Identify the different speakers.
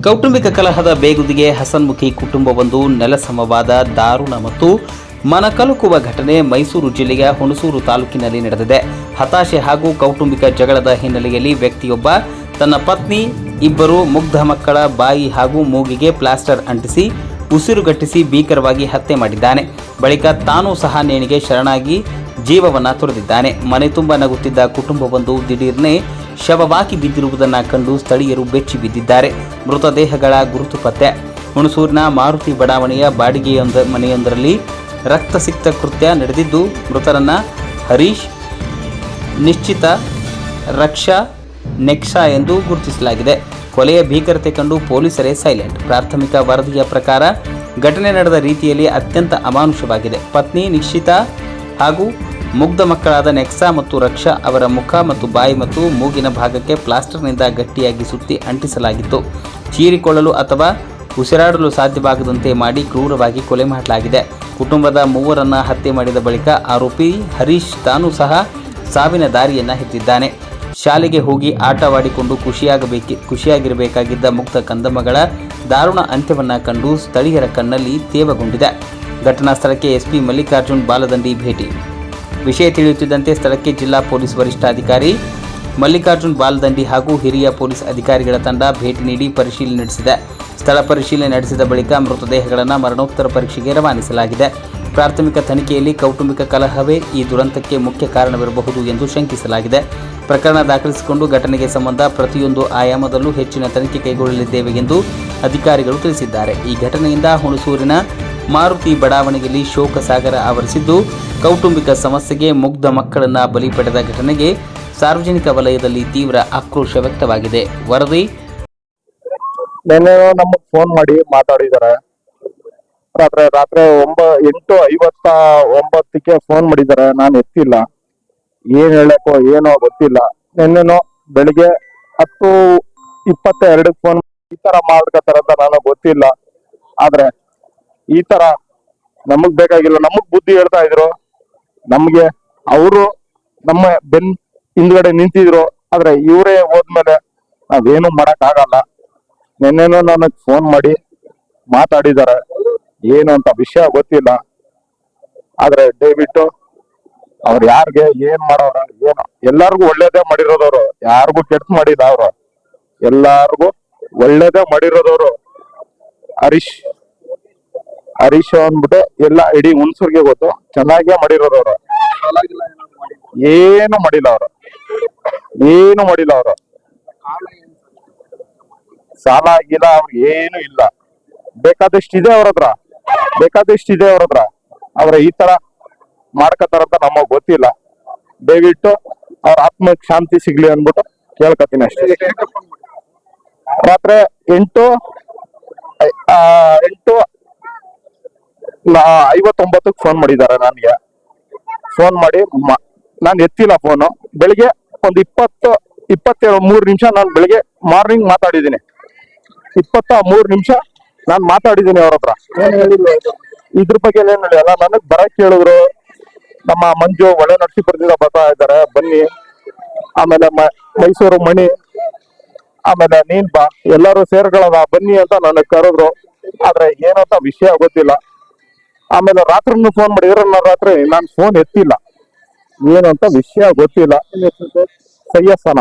Speaker 1: ಕೌಟುಂಬಿಕ ಕಲಹದ ಬೇಗುದಿಗೆ ಹಸನ್ಮುಖಿ ಕುಟುಂಬವೊಂದು ನೆಲಸಮವಾದ ದಾರುಣ ಮತ್ತು ಮನಕಲುಕುವ ಘಟನೆ ಮೈಸೂರು ಜಿಲ್ಲೆಯ ಹುಣಸೂರು ತಾಲೂಕಿನಲ್ಲಿ ನಡೆದಿದೆ. ಹತಾಶೆ ಹಾಗೂ ಕೌಟುಂಬಿಕ ಜಗಳದ ಹಿನ್ನೆಲೆಯಲ್ಲಿ ವ್ಯಕ್ತಿಯೊಬ್ಬ ತನ್ನ ಪತ್ನಿ, ಇಬ್ಬರು ಮುಗ್ಧ ಮಕ್ಕಳ ಬಾಯಿ ಹಾಗೂ ಮೂಗಿಗೆ ಪ್ಲಾಸ್ಟರ್ ಅಂಟಿಸಿ ಉಸಿರುಗಟ್ಟಿಸಿ ಭೀಕರವಾಗಿ ಹತ್ಯೆ ಮಾಡಿದ್ದಾನೆ. ಬಳಿಕ ತಾನೂ ಸಹ ನೇಣಿಗೆ ಶರಣಾಗಿ ಜೀವವನ್ನು ತೊರೆದಿದ್ದಾನೆ. ಮನೆ ತುಂಬ ನಗುತ್ತಿದ್ದ ಕುಟುಂಬವೊಂದು ದಿಢೀರ್ನೆ ಶವವಾಗಿ ಬಿದ್ದಿರುವುದನ್ನು ಕಂಡು ಸ್ಥಳೀಯರು ಬೆಚ್ಚಿ ಬಿದ್ದಿದ್ದಾರೆ. ಮೃತದೇಹಗಳ ಗುರುತು ಪತ್ತೆ. ಹುಣಸೂರಿನ ಮಾರುತಿ ಬಡಾವಣೆಯ ಬಾಡಿಗೆಯ ಮನೆಯೊಂದರಲ್ಲಿ ರಕ್ತಸಿಕ್ತ ಕೃತ್ಯ ನಡೆದಿದ್ದು, ಮೃತರನ್ನ ಹರೀಶ್, ನಿಶ್ಚಿತ, ರಕ್ಷಾ, ನೆಕ್ಸಾ ಎಂದು ಗುರುತಿಸಲಾಗಿದೆ. ಕೊಲೆಯ ಭೀಕರತೆ ಕಂಡು ಪೊಲೀಸರೇ ಸೈಲೆಂಟ್. ಪ್ರಾಥಮಿಕ ವರದಿಯ ಪ್ರಕಾರ ಘಟನೆ ನಡೆದ ರೀತಿಯಲ್ಲಿ ಅತ್ಯಂತ ಅಮಾನುಷವಾಗಿದೆ. ಪತ್ನಿ ನಿಶ್ಚಿತ ಹಾಗೂ ಮುಗ್ಧ ಮಕ್ಕಳಾದ ನೆಕ್ಸಾ ಮತ್ತು ರಕ್ಷಾ ಅವರ ಮುಖ ಮತ್ತು ಬಾಯಿ ಮತ್ತು ಮೂಗಿನ ಭಾಗಕ್ಕೆ ಪ್ಲಾಸ್ಟರ್ನಿಂದ ಗಟ್ಟಿಯಾಗಿ ಸುತ್ತಿ ಅಂಟಿಸಲಾಗಿತ್ತು. ಚೀರಿಕೊಳ್ಳಲು ಅಥವಾ ಉಸಿರಾಡಲು ಸಾಧ್ಯವಾಗದಂತೆ ಮಾಡಿ ಕ್ರೂರವಾಗಿ ಕೊಲೆ ಮಾಡಲಾಗಿದೆ. ಕುಟುಂಬದ ಮೂವರನ್ನು ಹತ್ಯೆ ಮಾಡಿದ ಬಳಿಕ ಆರೋಪಿ ಹರೀಶ್ ತಾನೂ ಸಹ ಸಾವಿನ ದಾರಿಯನ್ನು ಹಿಡಿದಿದ್ದಾನೆ. ಶಾಲೆಗೆ ಹೋಗಿ ಆಟವಾಡಿಕೊಂಡು ಖುಷಿಯಾಗಿರಬೇಕಾಗಿದ್ದ ಮುಗ್ಧ ಕಂದಮ್ಮಗಳ ದಾರುಣ ಅಂತ್ಯವನ್ನು ಕಂಡು ಸ್ಥಳೀಯರ ಕಣ್ಣಲ್ಲಿ ತೇವಗೊಂಡಿದೆ. ಘಟನಾ ಸ್ಥಳಕ್ಕೆ ಎಸ್ಪಿ ಮಲ್ಲಿಕಾರ್ಜುನ್ ಬಾಲದಂಡಿ ಭೇಟಿ. ವಿಷಯ ತಿಳಿಯುತ್ತಿದ್ದಂತೆ ಸ್ಥಳಕ್ಕೆ ಜಿಲ್ಲಾ ಪೊಲೀಸ್ ವರಿಷ್ಠಾಧಿಕಾರಿ ಮಲ್ಲಿಕಾರ್ಜುನ್ ಬಾಲದಂಡಿ ಹಾಗೂ ಹಿರಿಯ ಪೊಲೀಸ್ ಅಧಿಕಾರಿಗಳ ತಂಡ ಭೇಟಿ ನೀಡಿ ಪರಿಶೀಲನೆ ನಡೆಸಿದೆ. ಸ್ಥಳ ಪರಿಶೀಲನೆ ನಡೆಸಿದ ಬಳಿಕ ಮೃತದೇಹಗಳನ್ನು ಮರಣೋತ್ತರ ಪರೀಕ್ಷೆಗೆ ರವಾನಿಸಲಾಗಿದೆ. ಪ್ರಾಥಮಿಕ ತನಿಖೆಯಲ್ಲಿ ಕೌಟುಂಬಿಕ ಕಲಹವೇ ಈ ದುರಂತಕ್ಕೆ ಮುಖ್ಯ ಕಾರಣವಿರಬಹುದು ಎಂದು ಶಂಕಿಸಲಾಗಿದೆ. ಪ್ರಕರಣ ದಾಖಲಿಸಿಕೊಂಡು ಘಟನೆಗೆ ಸಂಬಂಧ ಪ್ರತಿಯೊಂದು ಆಯಾಮದಲ್ಲೂ ಹೆಚ್ಚಿನ ತನಿಖೆ ಕೈಗೊಳ್ಳಲಿದ್ದೇವೆ ಎಂದು ಅಧಿಕಾರಿಗಳು ತಿಳಿಸಿದ್ದಾರೆ. ಈ ಘಟನೆಯಿಂದ ಹುಣಸೂರಿನ ಮಾರುತಿ ಬಡಾವಣೆಯಲ್ಲಿ ಶೋಕ ಸಾಗರ ಆವರಿಸಿದ್ದು, ಕೌಟುಂಬಿಕ ಸಮಸ್ಯೆಗೆ ಮುಗ್ಧ ಮಕ್ಕಳನ್ನು ಬಲಿ ಪಡೆದ ಘಟನೆಗೆ ಸಾರ್ವಜನಿಕ ವಲಯದಲ್ಲಿ ತೀವ್ರ ಆಕ್ರೋಶ ವ್ಯಕ್ತವಾಗಿದೆ. ವರದಿ
Speaker 2: ನಮಗೆ ಫೋನ್ ಮಾಡಿ ಮಾತಾಡಿದ್ದಾರೆ. ರಾತ್ರಿ 8:59ಕ್ಕೆ ಫೋನ್ ಮಾಡಿದ್ದಾರೆ. ನಾನು ಎತ್ತಿಲ್ಲ. ಏನ್ ಹೇಳಕ್ಕೋ ಏನೋ ಗೊತ್ತಿಲ್ಲ. ನಿನ್ನೆನೋ ಬೆಳಿಗ್ಗೆ 10:22ಕ್ಕೆ ಫೋನ್ ಈ ತರ ಮಾಡ್ಕೊತಾರೆ ಅಂತ ನನಗೆ ಗೊತ್ತಿಲ್ಲ. ಆದ್ರೆ ಈ ತರ ನಮಗ್ ಬೇಕಾಗಿಲ್ಲ. ನಮಗ್ ಬುದ್ಧಿ ಹೇಳ್ತಾ ಇದ್ರು. ನಮ್ಗೆ ಅವರು ನಮ್ಮ ಹಿಂದ್ಗಡೆ ನಿಂತಿದ್ರು. ಆದ್ರೆ ಇವರೇ ಹೋದ್ಮೇಲೆ ನಾವೇನು ಮಾಡಕ್ ಆಗಲ್ಲ. ನಿನ್ನೆನೋ ನನಗ್ ಫೋನ್ ಮಾಡಿ ಮಾತಾಡಿದ್ದಾರೆ. ಏನು ಅಂತ ವಿಷಯ ಗೊತ್ತಿಲ್ಲ. ಆದ್ರೆ ದಯವಿಟ್ಟು ಅವ್ರು ಯಾರ್ಗೆ ಏನ್ ಮಾಡೋರ ಏನು, ಎಲ್ಲಾರ್ಗು ಒಳ್ಳೇದೇ ಮಾಡಿರೋದವ್ರು, ಯಾರಿಗೂ ಕೆಟ್ಟ ಮಾಡಿಲ್ಲ. ಅವ್ರು ಎಲ್ಲಾರ್ಗು ಒಳ್ಳೇದೇ ಮಾಡಿರೋದವ್ರು. ಹರೀಶ್ ಅಂದ್ಬಿಟ್ಟು ಎಲ್ಲ ಇಡೀ ಹುಣಸೂರ್ಗೆ ಗೊತ್ತು. ಚೆನ್ನಾಗೇ ಮಾಡಿರೋದವ್ರು. ಏನು ಮಾಡಿಲ್ಲ ಅವರು. ಸಾಲ ಆಗಿಲ್ಲ ಅವ್ರಿಗೆ ಏನು ಇಲ್ಲ. ಬೇಕಾದಷ್ಟಿದೆ ಅವ್ರ ಹತ್ರ. ಅವ್ರ ಈ ತರ ಮಾಡ್ಕತಾರಂತ ನಮಗ್ ಗೊತ್ತಿಲ್ಲ. ದಯವಿಟ್ಟು ಅವ್ರ ಆತ್ಮಕ್ಕೆ ಶಾಂತಿ ಸಿಗ್ಲಿ ಅನ್ಬಿಟ್ಟು ಕೇಳ್ಕತೀನಿ ಅಷ್ಟೇ. ರಾತ್ರಿ 8:59ಕ್ಕೆ ಫೋನ್ ಮಾಡಿದ್ದಾರೆ. ನನಗೆ ಫೋನ್ ಮಾಡಿ ನಾನು ಎತ್ತಿಲ್ಲ ಫೋನು. ಬೆಳಿಗ್ಗೆ ಒಂದು 23 ನಿಮಿಷ ನಾನು ಬೆಳಿಗ್ಗೆ ಮಾರ್ನಿಂಗ್ ಮಾತಾಡಿದ್ದೀನಿ. 23 ನಿಮಿಷ ನಾನು ಮಾತಾಡಿದ್ದೀನಿ ಅವ್ರ ಹತ್ರ. ಇದ್ರ ಬಗ್ಗೆ ಏನ್ ಹೇಳಿಲ್ಲ. ನನಗ್ ಬರಕ್ ಕೇಳಿದ್ರು. ನಮ್ಮ ಮಂಜು ಒಳ್ಳೆ ನರಸೀಪುರದಿಂದ ಬರ್ತಾ ಇದ್ದಾರೆ, ಬನ್ನಿ. ಆಮೇಲೆ ಮೈಸೂರು ಮಣಿ, ಆಮೇಲೆ ನೀನ್ ಬಾ, ಎಲ್ಲರೂ ಸೇರ್ಗಳದ ಬನ್ನಿ ಅಂತ ನನಗ್ ಕರೆದ್ರು. ಆದ್ರೆ ಏನಂತ ವಿಷಯ ಗೊತ್ತಿಲ್ಲ. ಆಮೇಲೆ ರಾತ್ರಿನೂ ಫೋನ್ ಮಾಡಿದ್ರೆ ರಾತ್ರಿ ನಾನು ಫೋನ್ ಎತ್ತಿಲ್ಲ. ಏನಂತ ವಿಷಯ ಗೊತ್ತಿಲ್ಲ. ಸಯ್ಯಸ್ಸನ